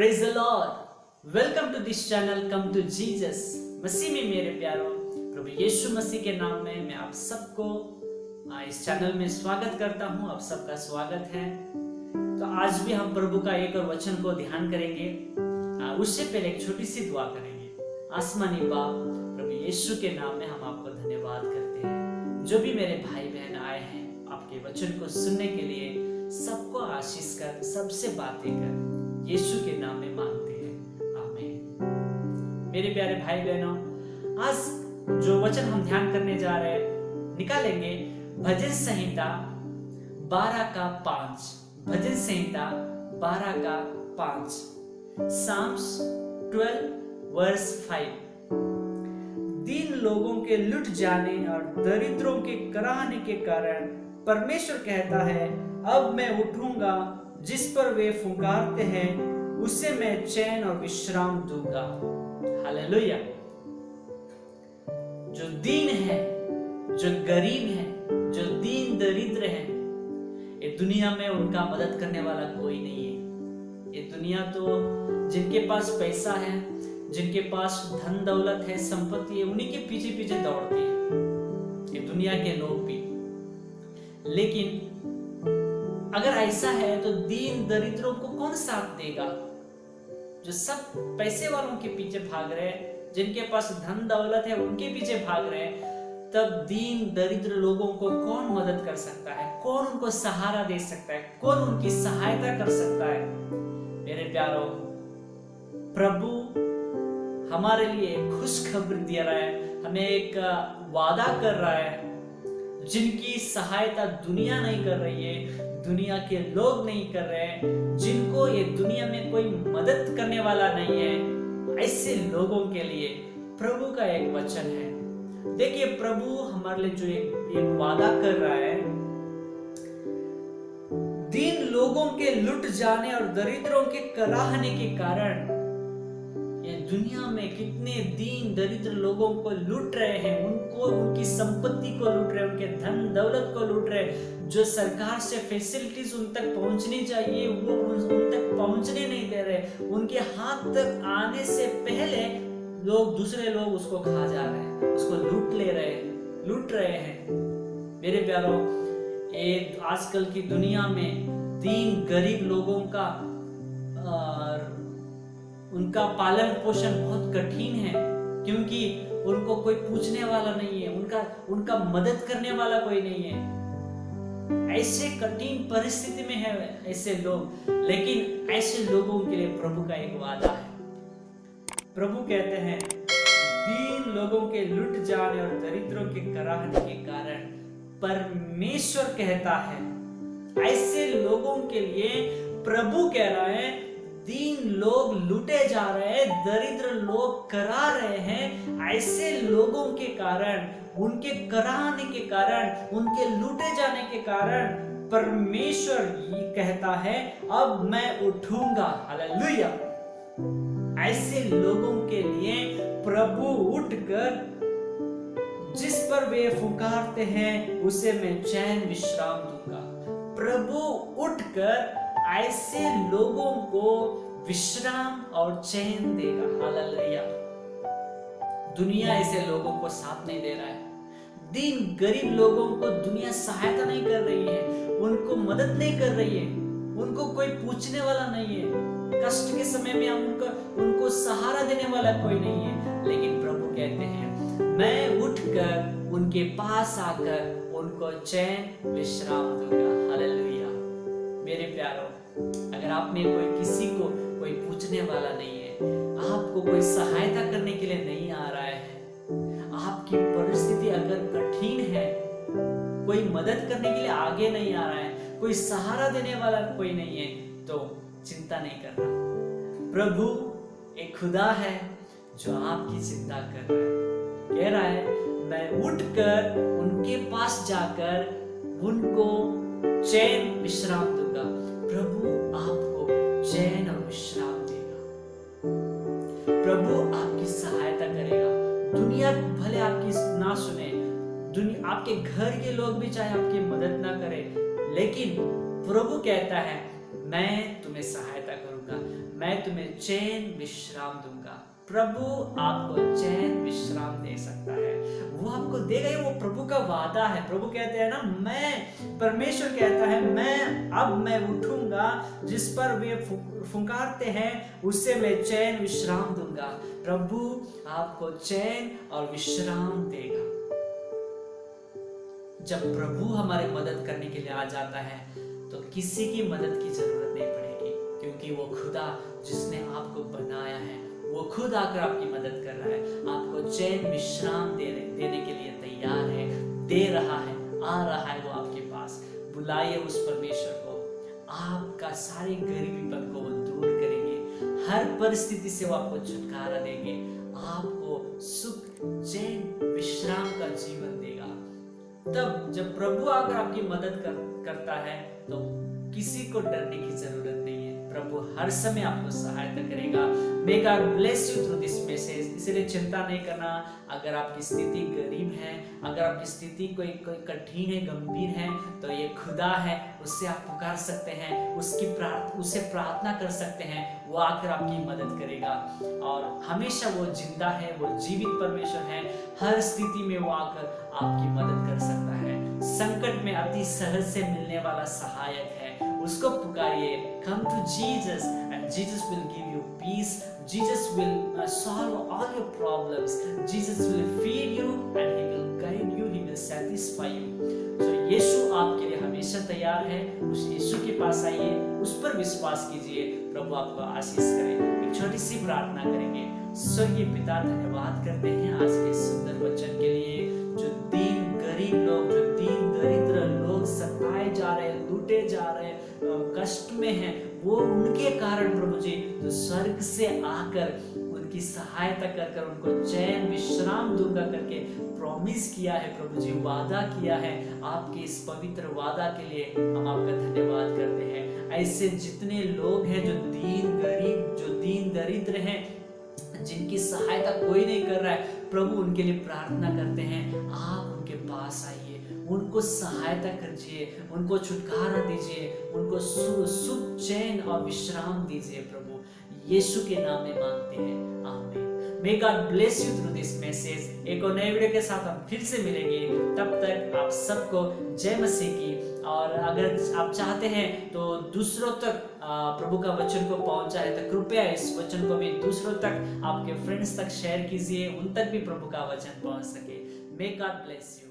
Praise the Lord. Welcome to this channel come to Jesus. मसीह में मेरे प्यारों, प्रभु यीशु मसीह के नाम में मैं आप सबको इस चैनल में स्वागत करता हूं। आप सबका स्वागत है। तो आज भी हम प्रभु का एक और वचन को ध्यान करेंगे। उससे पहले एक छोटी सी दुआ करेंगे। आसमानी बाप, प्रभु यीशु के नाम में हम आपको धन्यवाद करते हैं। जो भी मेरे भाई बहन आए हैं आपके वचन को सुनने के लिए, सबको आशीष कर, सबसे बातें कर, यीशु के नाम में मांगते हैं, आमीन। मेरे प्यारे भाई बहनों, आज जो वचन हम ध्यान करने जा रहे हैं, निकालेंगे भजन संहिता 12:5। भजन संहिता 12:5, Psalms 12:5। दीन लोगों के लुट जाने और दरिद्रों के कराहने के कारण परमेश्वर कहता है, अब मैं उठूंगा, जिस पर वे फुकारते हैं उसे मैं चैन और विश्राम दूंगा। हालेलुया। जो दीन है, जो गरीब है, जो दीन दरिद्र है, ये दुनिया में उनका मदद करने वाला कोई नहीं है। ये दुनिया तो जिनके पास पैसा है, जिनके पास धन दौलत है, संपत्ति है, उन्हीं के पीछे पीछे दौड़ती है ये दुनिया के लोग भी। लेकिन अगर ऐसा है तो दीन दरिद्रों को कौन साथ देगा? जो सब पैसे वालों के पीछे भाग रहे हैं, जिनके पास धन दौलत है उनके पीछे भाग रहे हैं, तब दीन दरिद्र लोगों को कौन मदद कर सकता है? कौन उनको सहारा दे सकता है? कौन उनकी सहायता कर सकता है? मेरे प्यारों, प्रभु हमारे लिए खुशखबरी दे रहा है, हमें एक वादा कर रहा है। जिनकी सहायता दुनिया नहीं कर रही है, दुनिया के लोग नहीं कर रहे हैं, जिनको ये दुनिया में कोई मदद करने वाला नहीं है, ऐसे लोगों के लिए प्रभु का एक वचन है। देखिए, प्रभु हमारे लिए जो एक वादा कर रहा है, दीन लोगों के लुट जाने और दरिद्रों के कराहने के कारण ये दुनिया में कितने दीन दरिद्र लोगों को लूट रहे हैं, उनको, उनकी संपत्ति को लूट रहे हैं, उनके धन दौलत को लूट रहे हैं। जो सरकार से फैसिलिटीज उन तक पहुंचनी चाहिए वो उन तक पहुंचने नहीं दे रहे। उनके हाथ तक आने से पहले दूसरे लोग उसको खा जा रहे हैं, उसको लूट रहे हैं। मेरे प्यारों, ये आजकल की दुनिया में दीन गरीब लोगों का उनका पालन पोषण बहुत कठिन है, क्योंकि उनको कोई पूछने वाला नहीं है, उनका मदद करने वाला कोई नहीं है। ऐसे कठिन परिस्थिति में है ऐसे लोग, लेकिन ऐसे लोगों के लिए प्रभु का एक वादा है। प्रभु कहते हैं, दीन लोगों के लुट जाने और दरिद्रों के कराहने के कारण परमेश्वर कहता है, ऐसे लोगों के लिए प्रभु कह रहा है, दीन लोग लूटे जा रहे हैं, दरिद्र लोग करा रहे हैं, ऐसे लोगों के कारण, उनके कराने के कारण, उनके लूटे जाने के कारण परमेश्वर ये कहता है, अब मैं उठूंगा। हालेलुया। ऐसे लोगों के लिए प्रभु उठकर, जिस पर वे फुकारते हैं उसे मैं चैन विश्राम दूंगा। प्रभु उठकर ऐसे लोगों को विश्राम और चैन देगा। हालेलुया। दुनिया ऐसे लोगों को साथ नहीं दे रहा है। दीन गरीब लोगों को दुनिया सहायता नहीं कर रही है, उनको मदद नहीं कर रही है, उनको कोई पूछने वाला नहीं है। कष्ट के समय में उनको सहारा देने वाला कोई नहीं है। लेकिन प्रभु कहते हैं, मैं उठकर उनके पास आकर उनको चैन विश्राम दूंगा। हालेलुया। मेरे प्यारों, अगर आप में किसी को कोई पूछने वाला नहीं है, आपको कोई सहायता करने के लिए नहीं आ रहा है, आपकी परिस्थिति अगर कठिन है, कोई मदद करने के लिए आगे नहीं आ रहा है, कोई सहारा देने वाला कोई नहीं है, तो चिंता नहीं करना। प्रभु एक खुदा है जो आपकी चिंता कर रहा है। कह रहा है, मैं उठकर उनके पास जाकर उनको चैन विश्राम दूंगा। प्रभु आपको चैन और विश्राम देगा। प्रभु आपकी सहायता करेगा। दुनिया भले आपकी ना सुने, दुनिया, आपके घर के लोग भी चाहे आपकी मदद ना करे, लेकिन प्रभु कहता है, मैं तुम्हें सहायता करूंगा, मैं तुम्हें चैन विश्राम दूंगा। प्रभु आपको चैन विश्राम दे सकता है, वो आपको देगा। ये वो प्रभु का वादा है। प्रभु कहते हैं ना, परमेश्वर कहता है मैं उठूंगा, जिस पर वे फुंकारते हैं उससे मैं चैन विश्राम दूंगा। प्रभु आपको चैन और विश्राम देगा। जब प्रभु हमारी मदद करने के लिए आ जाता है तो किसी की मदद की जरूरत नहीं पड़ेगी, क्योंकि वो खुदा जिसने आपको बनाया है वो खुद आकर आपकी मदद कर रहा है, आपको चैन विश्राम देने के लिए तैयार है, दे रहा है, आ रहा है वो आपके पास। बुलाइए उस परमेश्वर को, आपका सारी गरीबीपन को वो दूर करेंगे, हर परिस्थिति से वो आपको छुटकारा देंगे, आपको सुख चैन विश्राम का जीवन देगा। तब जब प्रभु आकर आपकी मदद करता है तो किसी को डरने की जरूरत नहीं है। प्रभु हर समय आपको सहायता करेगा। May God bless you through this message। इसलिए चिंता नहीं करना, अगर आपकी स्थिति गरीब है, अगर आपकी स्थिति कोई कठिन है, गंभीर है, तो ये खुदा है, उससे आप पुकार सकते हैं, उससे प्रार्थना कर सकते हैं, वो आकर आपकी मदद करेगा। और हमेशा वो जिंदा है, वो जीवित परमेश्वर है, हर स्थिति में वो आकर आपकी मदद कर सकता है। संकट में अति सहज से मिलने वाला सहायक है, उसको पुकारिए। Come to Jesus and Jesus will give you peace. Jesus will solve all your problems. Jesus will feed you and He will guide you. He will satisfy you. So यीशु आपके लिए हमेशा तैयार है। उस यीशु के पास आइए, उस पर विश्वास कीजिए, प्रभु आपको आशीष करे। एक छोटी सी प्रार्थना करेंगे। स्वर्गीय पिता, धन्यवाद करते हैं आज के सुंदर वचन के लिए। जो दीन गरीब लोग, जो दीन दरिद्र लोग सताए जा रहे हैं, लूटे जा रहे हैं, कष्ट में हैं, वो उनके कारण प्रभु जी तो स्वर्ग से आकर उनकी सहायता कर उनको चैन विश्राम दूंगा करके प्रॉमिस किया है प्रभु जी, वादा किया है। आपके इस पवित्र वादा के लिए हम आपका धन्यवाद करते हैं। ऐसे जितने लोग हैं जो दीन गरीब, जो दीन दरिद्र हैं, जिनकी सहायता कोई नहीं कर रहा है, प्रभु उनके लिए प्रार्थना करते हैं, आप उनके पास आइए, उनको सहायता कीजिए, उनको छुटकारा दीजिए, उनको सुख चैन और विश्राम दीजिए। प्रभु यीशु के नाम में मांगते हैं, आमीन। May God bless you through this message। एक और नए वीडियो के साथ हम फिर से मिलेंगे। तब तक आप सबको जय मसीह की। और अगर आप चाहते हैं तो दूसरों तक प्रभु का वचन को पहुंचाए तो कृपया इस वचन को भी दूसरों तक, आपके फ्रेंड्स तक शेयर कीजिए, उन तक भी प्रभु का वचन पहुंच सके। May God bless you।